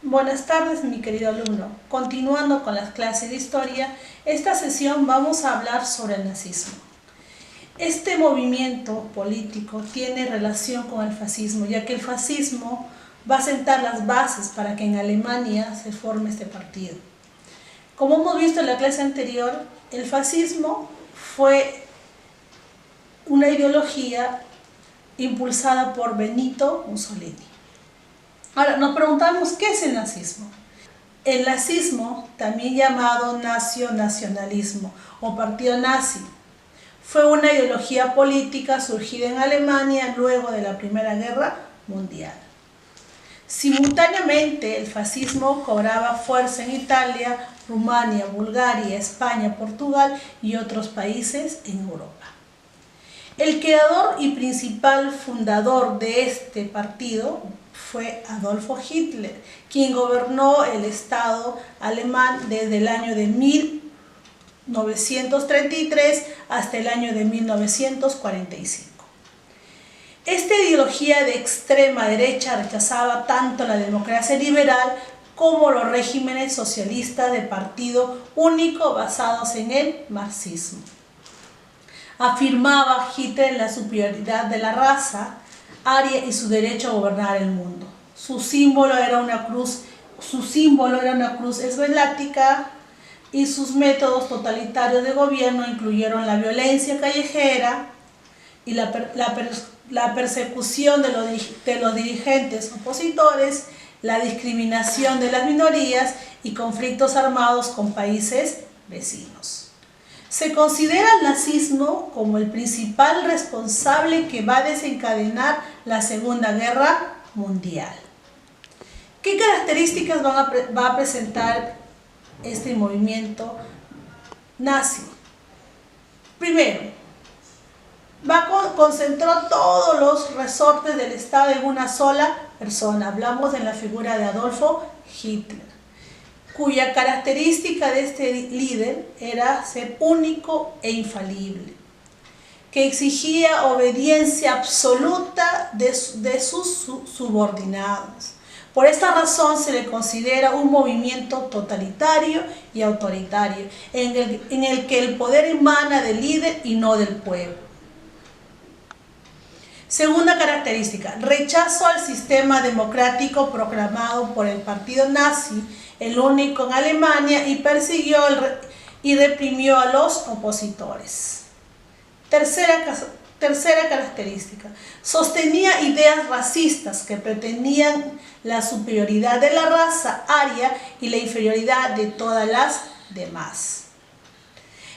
Buenas tardes, mi querido alumno. Continuando con las clases de historia, esta sesión vamos a hablar sobre el nazismo. Este movimiento político tiene relación con el fascismo, ya que el fascismo va a sentar las bases para que en Alemania se forme este partido. Como hemos visto en la clase anterior, el fascismo fue una ideología impulsada por Benito Mussolini. Ahora, nos preguntamos, ¿qué es el nazismo? El nazismo, también llamado nacionalismo o partido nazi, fue una ideología política surgida en Alemania luego de la Primera Guerra Mundial. Simultáneamente, el fascismo cobraba fuerza en Italia, Rumania, Bulgaria, España, Portugal y otros países en Europa. El creador y principal fundador de este partido fue Adolfo Hitler, quien gobernó el Estado alemán desde el año de 1933 hasta el año de 1945. Esta ideología de extrema derecha rechazaba tanto la democracia liberal como los regímenes socialistas de partido único basados en el marxismo. Afirmaba Hitler la superioridad de la raza aria y su derecho a gobernar el mundo. Su símbolo era una cruz esvástica y sus métodos totalitarios de gobierno incluyeron la violencia callejera y la persecución de los dirigentes opositores, la discriminación de las minorías y conflictos armados con países vecinos. Se considera al nazismo como el principal responsable que va a desencadenar la Segunda Guerra Mundial. ¿Qué características va a presentar este movimiento nazi? Primero, concentró todos los resortes del Estado en una sola persona. Hablamos de la figura de Adolfo Hitler, cuya característica de este líder era ser único e infalible, que exigía obediencia absoluta de sus subordinados. Por esta razón se le considera un movimiento totalitario y autoritario, en el que el poder emana del líder y no del pueblo. Segunda característica, rechazo al sistema democrático proclamado por el partido nazi, el único en Alemania, y persiguió y reprimió a los opositores. Tercera característica, sostenía ideas racistas que pretendían la superioridad de la raza aria y la inferioridad de todas las demás.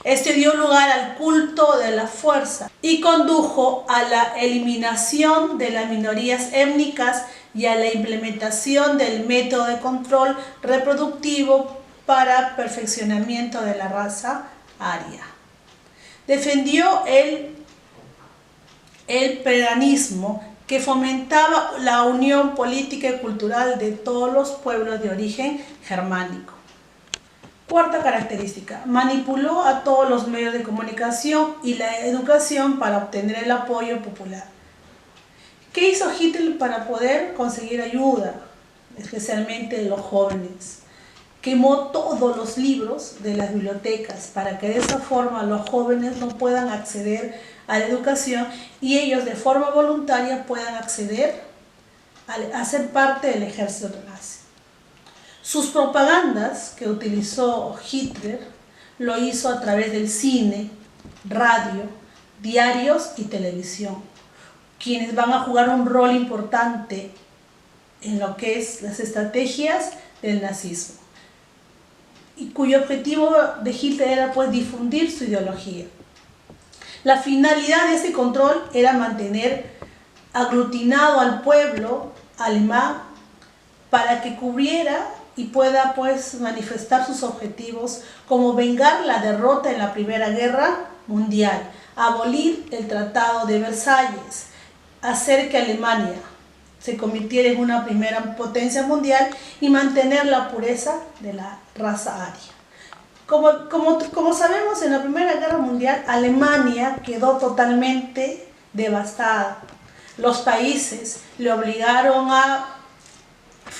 Este dio lugar al culto de la fuerza y condujo a la eliminación de las minorías étnicas y a la implementación del método de control reproductivo para perfeccionamiento de la raza aria. Defendió el peronismo, que fomentaba la unión política y cultural de todos los pueblos de origen germánico. Cuarta característica, manipuló a todos los medios de comunicación y la educación para obtener el apoyo popular. ¿Qué hizo Hitler para poder conseguir ayuda, especialmente de los jóvenes? Quemó todos los libros de las bibliotecas para que de esa forma los jóvenes no puedan acceder a la educación y ellos de forma voluntaria puedan acceder a ser parte del ejército nazi. Sus propagandas que utilizó Hitler lo hizo a través del cine, radio, diarios y televisión, quienes van a jugar un rol importante en lo que es las estrategias del nazismo, y cuyo objetivo de Hitler era pues difundir su ideología. La finalidad de este control era mantener aglutinado al pueblo alemán para que cubriera y pueda pues manifestar sus objetivos, como vengar la derrota en la Primera Guerra Mundial, abolir el Tratado de Versalles, hacer que Alemania se convirtiera en una primera potencia mundial y mantener la pureza de la raza aria. Como sabemos, en la Primera Guerra Mundial Alemania quedó totalmente devastada. Los países le obligaron a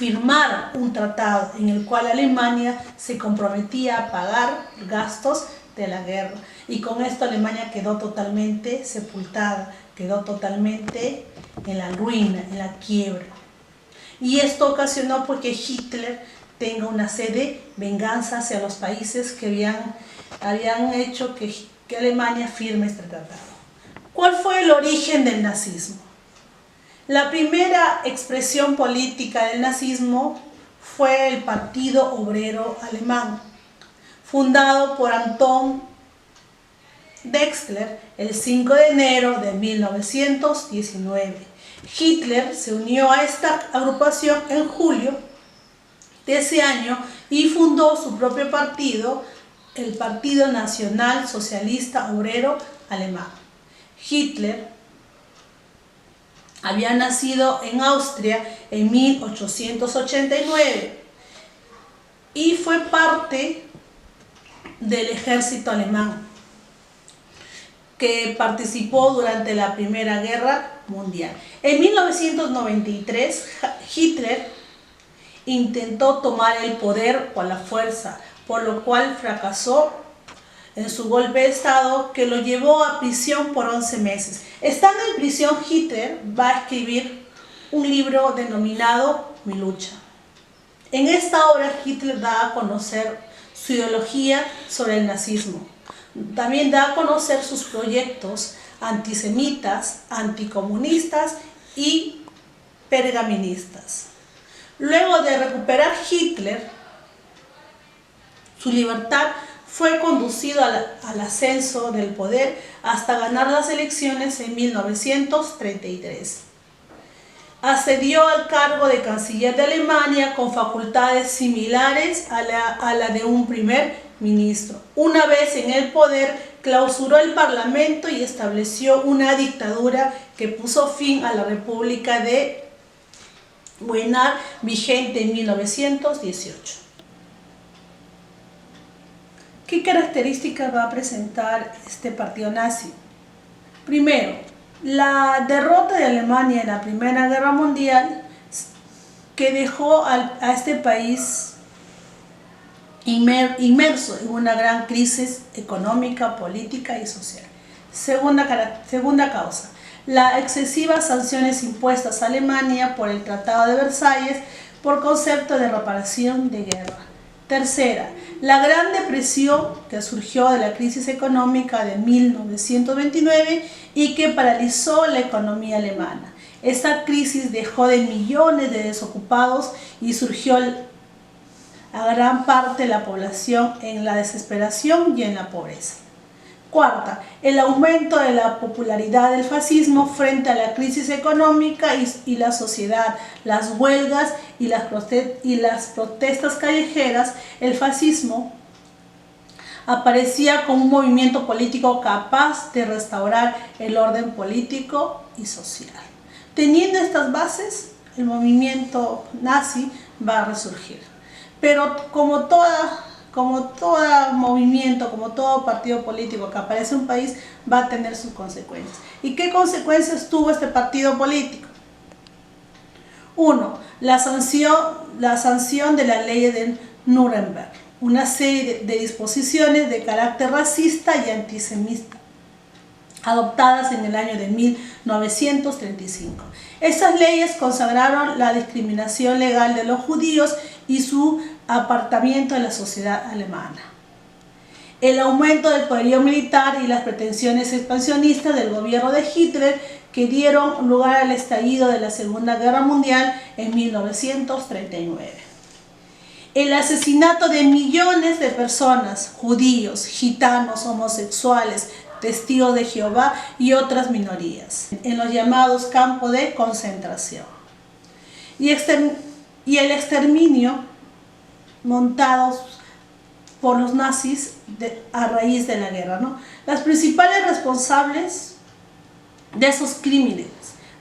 firmaron un tratado en el cual Alemania se comprometía a pagar gastos de la guerra. Y con esto Alemania quedó totalmente sepultada, quedó totalmente en la ruina, en la quiebra. Y esto ocasionó porque Hitler tenga una sed de venganza hacia los países que habían hecho que Alemania firme este tratado. ¿Cuál fue el origen del nazismo? La primera expresión política del nazismo fue el Partido Obrero Alemán, fundado por Anton Drexler el 5 de enero de 1919. Hitler se unió a esta agrupación en julio de ese año y fundó su propio partido, el Partido Nacional Socialista Obrero Alemán. Hitler había nacido en Austria en 1889 y fue parte del ejército alemán que participó durante la Primera Guerra Mundial. En 1993, Hitler intentó tomar el poder por la fuerza, por lo cual fracasó en su golpe de estado que lo llevó a prisión por 11 meses. Estando en prisión, Hitler va a escribir un libro denominado Mi lucha. En esta obra Hitler da a conocer su ideología sobre el nazismo. También da a conocer sus proyectos antisemitas, anticomunistas y pergaministas. Luego de recuperar Hitler su libertad, fue conducido al ascenso del poder hasta ganar las elecciones en 1933. Accedió al cargo de canciller de Alemania con facultades similares a la de un primer ministro. Una vez en el poder, clausuró el parlamento y estableció una dictadura que puso fin a la República de Weimar, vigente en 1918. ¿Qué características va a presentar este partido nazi? Primero, la derrota de Alemania en la Primera Guerra Mundial, que dejó a este país inmerso en una gran crisis económica, política y social. Segunda causa, las excesivas sanciones impuestas a Alemania por el Tratado de Versalles por concepto de reparación de guerra. Tercera, la Gran Depresión que surgió de la crisis económica de 1929 y que paralizó la economía alemana. Esta crisis dejó de millones de desocupados y surgió a gran parte de la población en la desesperación y en la pobreza. Cuarta, el aumento de la popularidad del fascismo frente a la crisis económica y la sociedad, las huelgas y las protestas callejeras. El fascismo aparecía como un movimiento político capaz de restaurar el orden político y social. Teniendo estas bases, el movimiento nazi va a resurgir. Pero como todo movimiento, como todo partido político que aparece en un país, va a tener sus consecuencias. ¿Y qué consecuencias tuvo este partido político? 1. La sanción de la ley de Nuremberg, una serie de disposiciones de carácter racista y antisemita, adoptadas en el año de 1935. Estas leyes consagraron la discriminación legal de los judíos y su apartamiento de la sociedad alemana. El aumento del poderío militar y las pretensiones expansionistas del gobierno de Hitler que dieron lugar al estallido de la Segunda Guerra Mundial en 1939. El asesinato de millones de personas, judíos, gitanos, homosexuales, testigos de Jehová y otras minorías, en los llamados campos de concentración. Y el exterminio montados por los nazis a raíz de la guerra, ¿no? Las principales responsables de esos crímenes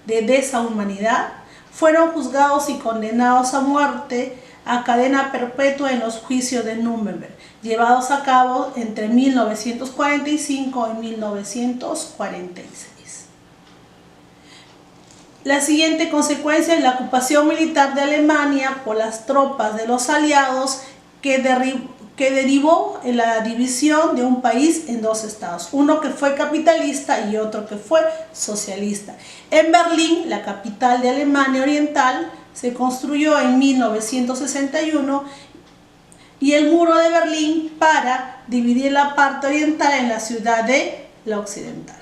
de deshumanidad fueron juzgados y condenados a muerte a cadena perpetua en los juicios de Nuremberg, llevados a cabo entre 1945 y 1946. La siguiente consecuencia es la ocupación militar de Alemania por las tropas de los aliados que derivó en la división de un país en dos estados, uno que fue capitalista y otro que fue socialista. En Berlín, la capital de Alemania Oriental, se construyó en 1961 y el muro de Berlín para dividir la parte oriental en la ciudad de la occidental.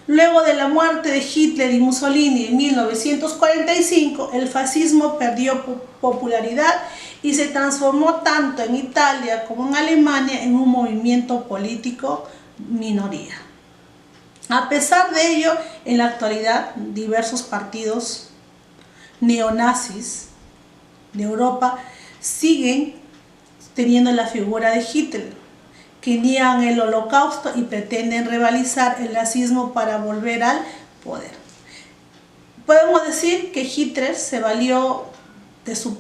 Luego de la muerte de Hitler y Mussolini en 1945, el fascismo perdió popularidad y se transformó tanto en Italia como en Alemania en un movimiento político minoría. A pesar de ello, en la actualidad, diversos partidos neonazis de Europa siguen teniendo la figura de Hitler, que niegan el holocausto y pretenden revalizar el nazismo para volver al poder. Podemos decir que Hitler se valió de su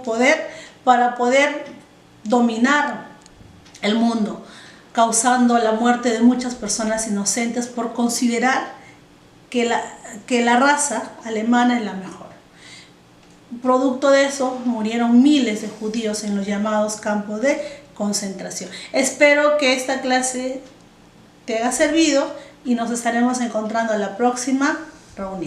poder para poder dominar el mundo, causando la muerte de muchas personas inocentes por considerar que la raza alemana es la mejor. Producto de eso, murieron miles de judíos en los llamados campos de concentración. Espero que esta clase te haya servido y nos estaremos encontrando en la próxima reunión.